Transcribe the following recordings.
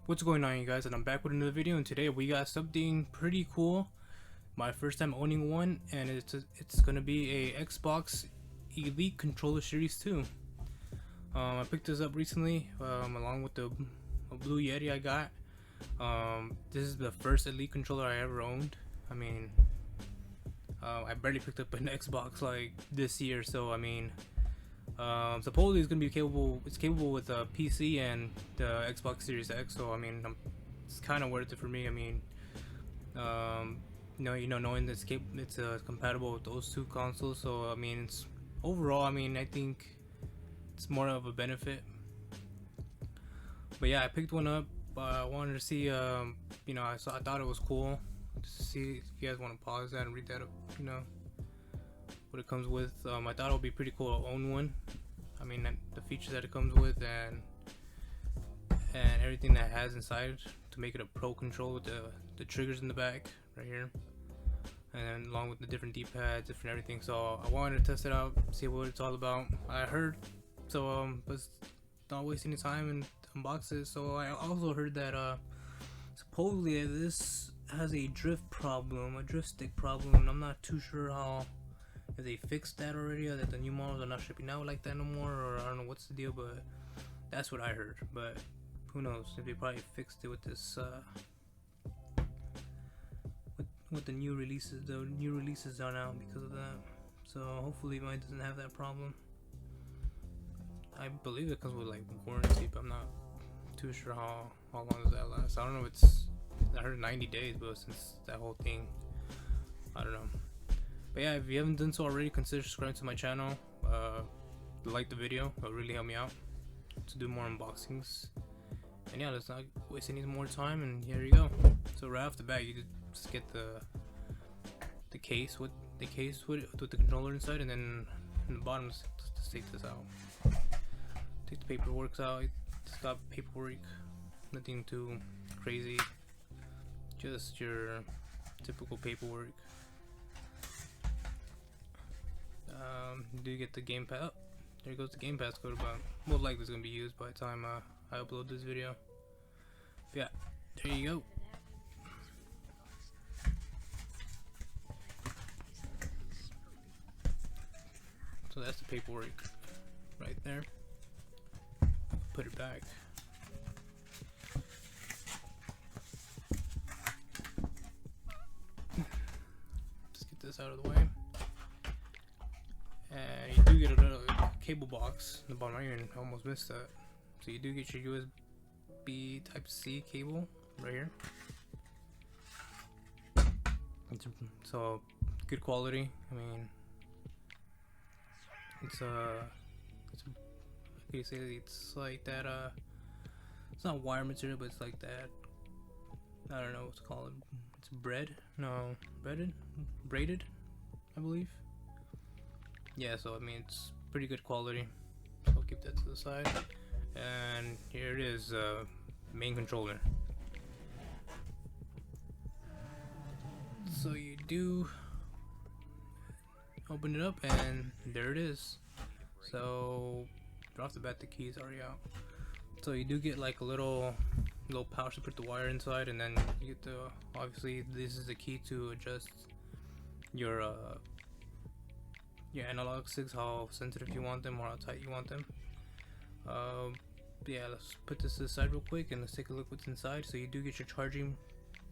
What's going on, you guys? And I'm back with another video, and today we got something pretty cool. My first time owning one, and it's gonna be a Xbox Elite Controller Series 2. I picked this up recently, along with the Blue Yeti I got. This is the first Elite controller I ever owned. I mean, I barely picked up an Xbox like this year, so I mean, supposedly it's gonna be capable. It's capable with a PC and the Xbox Series X. So I mean, it's kind of worth it for me. I mean, knowing that it's compatible with those two consoles. So I mean, it's overall. I mean, I think it's more of a benefit. But yeah, I picked one up. I wanted to see. I thought it was cool. Just to see if you guys want to pause that and read that up. What it comes with. I thought it would be pretty cool to own one. I mean, the features that it comes with and everything that it has inside to make it a pro control with the triggers in the back right here, and then along with the different D-pads, different everything. So I wanted to test it out, see what it's all about. I heard, so was not wasting any time and unbox it. So I also heard that supposedly this has a drift stick problem, and I'm not too sure how. If they fixed that already, or that the new models are not shipping out like that no more, or I don't know what's the deal, but that's what I heard. But who knows? If they probably fixed it with this, with the new releases are out because of that. So hopefully mine doesn't have that problem. I believe it comes with like warranty, but I'm not too sure how long does that last. I don't know. I heard 90 days, but since that whole thing, I don't know. But yeah, if you haven't done so already, consider subscribing to my channel. Like the video, it'll really help me out to do more unboxings. And yeah, let's not waste any more time, and here you go. So right off the bat, you just get the case with the controller inside, and then in the bottom, just take this out. Take the paperwork out. It's got paperwork, nothing too crazy, just your typical paperwork. You do get the Game Pass. Oh, there goes the Game Pass code. About most likely it's gonna be used by the time I upload this video. But yeah, there you go. So that's the paperwork right there. Put it back. Just get this out of the way. And you do get another cable box in the bottom right here, and I almost missed that. So you do get your USB Type-C cable right here. So good quality. I mean, it's like that. It's not wire material, but it's like that. I don't know what's it called. It's braided, I believe. Yeah, so I mean, it's pretty good quality. So I'll keep that to the side. And here it is, main controller. So you do open it up, and there it is. So right off the bat, the key is already out. So you do get like a little pouch to put the wire inside, and then you get obviously this is the key to adjust your analog sticks, how sensitive you want them or how tight you want them. Yeah, let's put this to the side real quick and let's take a look what's inside. So you do get your charging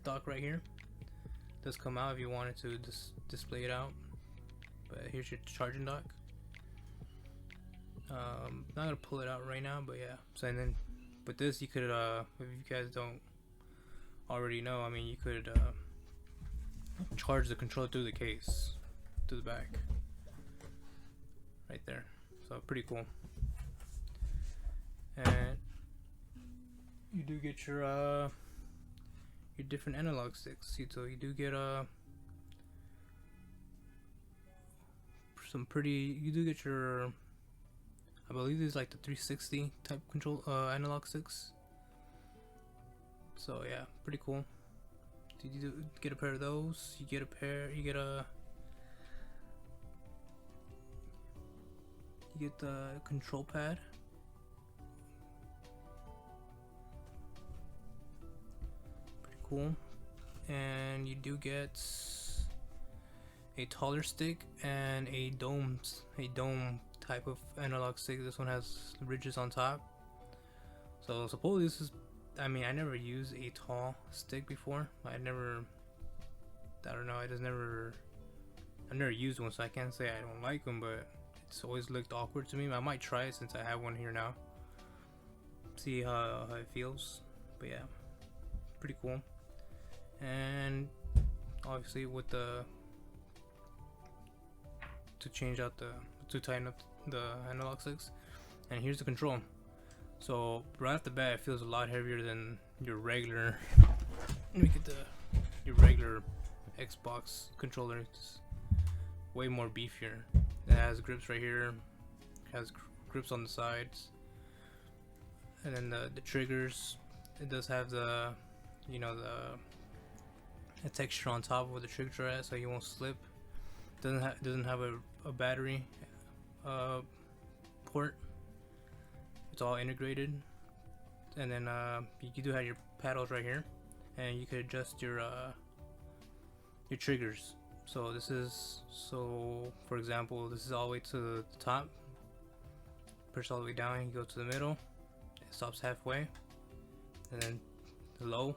dock right here. It does come out if you wanted to display it out, but here's your charging dock. Not gonna pull it out right now, but yeah. So and then with this you could if you guys don't already know, I mean, you could charge the controller through the case to the back right there. So pretty cool. And you do get your different analog sticks. So you do get you do get your, I believe these like the 360 type control analog sticks. So yeah, pretty cool. So you do get a pair of those. You get the control pad. cool. And you do get a taller stick and a dome type of analog stick. This one has ridges on top. So suppose this is, I mean, I never used a tall stick before. I don't know, I've never used one, so I can't say I don't like them, but it's always looked awkward to me. I might try it since I have one here now, see how it feels. But yeah, pretty cool. And obviously with to change out to tighten up the analog sticks. And here's the control. So right off the bat, it feels a lot heavier than your regular. Let me get your regular Xbox controller. It's way more beefier. It has grips right here, has grips on the sides, and then the triggers. It does have the texture on top of where the triggers are at, so you won't slip. Doesn't have a battery port. It's all integrated. And then you do have your paddles right here, and you could adjust your triggers. So this is, for example, this is all the way to the top. Push all the way down, you go to the middle, it stops halfway, and then the low.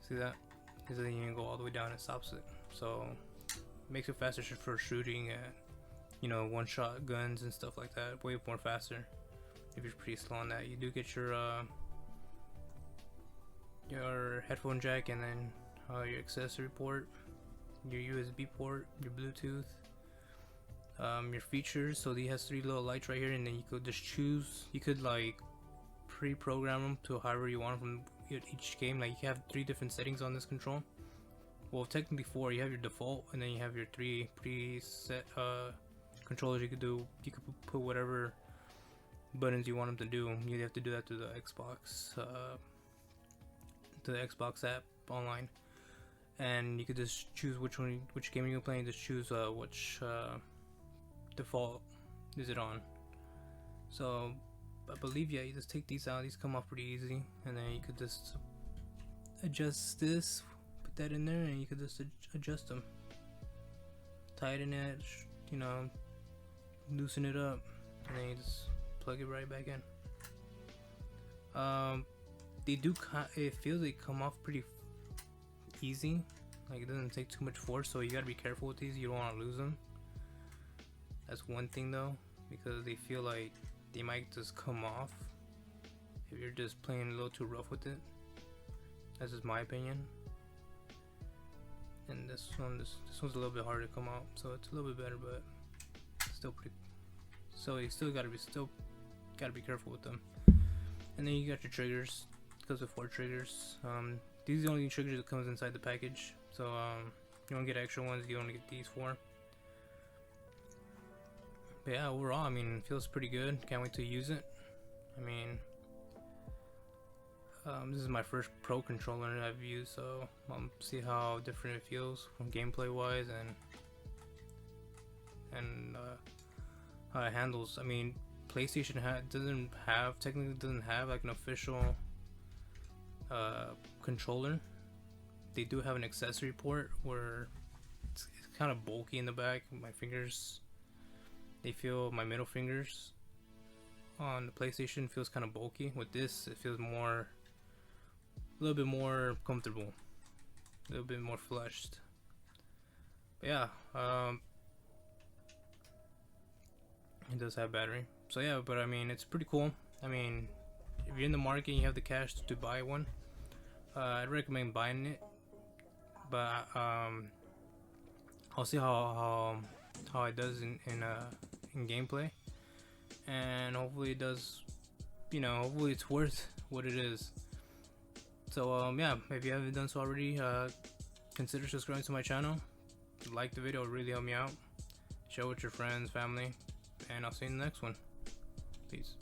See that? Because then you can go all the way down and stops it. So it makes it faster for shooting at, one-shot guns and stuff like that. Way more faster if you're pretty slow on that. You do get your headphone jack, and then your accessory port, your USB port, your Bluetooth, your features. So he has 3 little lights right here, and then you could just choose. You could like pre-program them to however you want from each game. Like you have 3 different settings on this control. Well, technically 4. You have your default, and then you have your 3 preset controllers. You could put whatever buttons you want them to do. You have to do that through the Xbox app online, and you could just choose which game you're playing. Just choose which default is it on. So I believe, yeah, you just take these out. These come off pretty easy, and then you could just adjust this, put that in there, and you could just adjust them, tighten it, loosen it up, and then you just plug it right back in. It feels they come off pretty easy. Like it doesn't take too much force, so you gotta be careful with these. You don't want to lose them. That's one thing though, because they feel like they might just come off if you're just playing a little too rough with it. That's just my opinion. And this one's a little bit harder to come out, so it's a little bit better, but still pretty. So you still gotta be careful with them. And then you got your triggers. It comes with 4 triggers. These are the only triggers that comes inside the package. So you don't get extra ones. You only get these 4. But yeah, overall, I mean, it feels pretty good. Can't wait to use it. I mean, this is my first pro controller I've used, so I'll see how different it feels from gameplay wise and how it handles. I mean, PlayStation technically doesn't have like an official controller. They do have an accessory port where it's kind of bulky in the back. My fingers, my middle fingers on the PlayStation feels kind of bulky. With this, it feels a little bit more comfortable, a little bit more flushed. But yeah, it does have battery. So yeah, but I mean, it's pretty cool. I mean, if you're in the market and you have the cash to buy one, I'd recommend buying it. But I'll see how it does in gameplay, and hopefully it does. Hopefully it's worth what it is. So yeah, if you haven't done so already, consider subscribing to my channel. Like the video, it really help me out. Share with your friends, family, and I'll see you in the next one. Peace.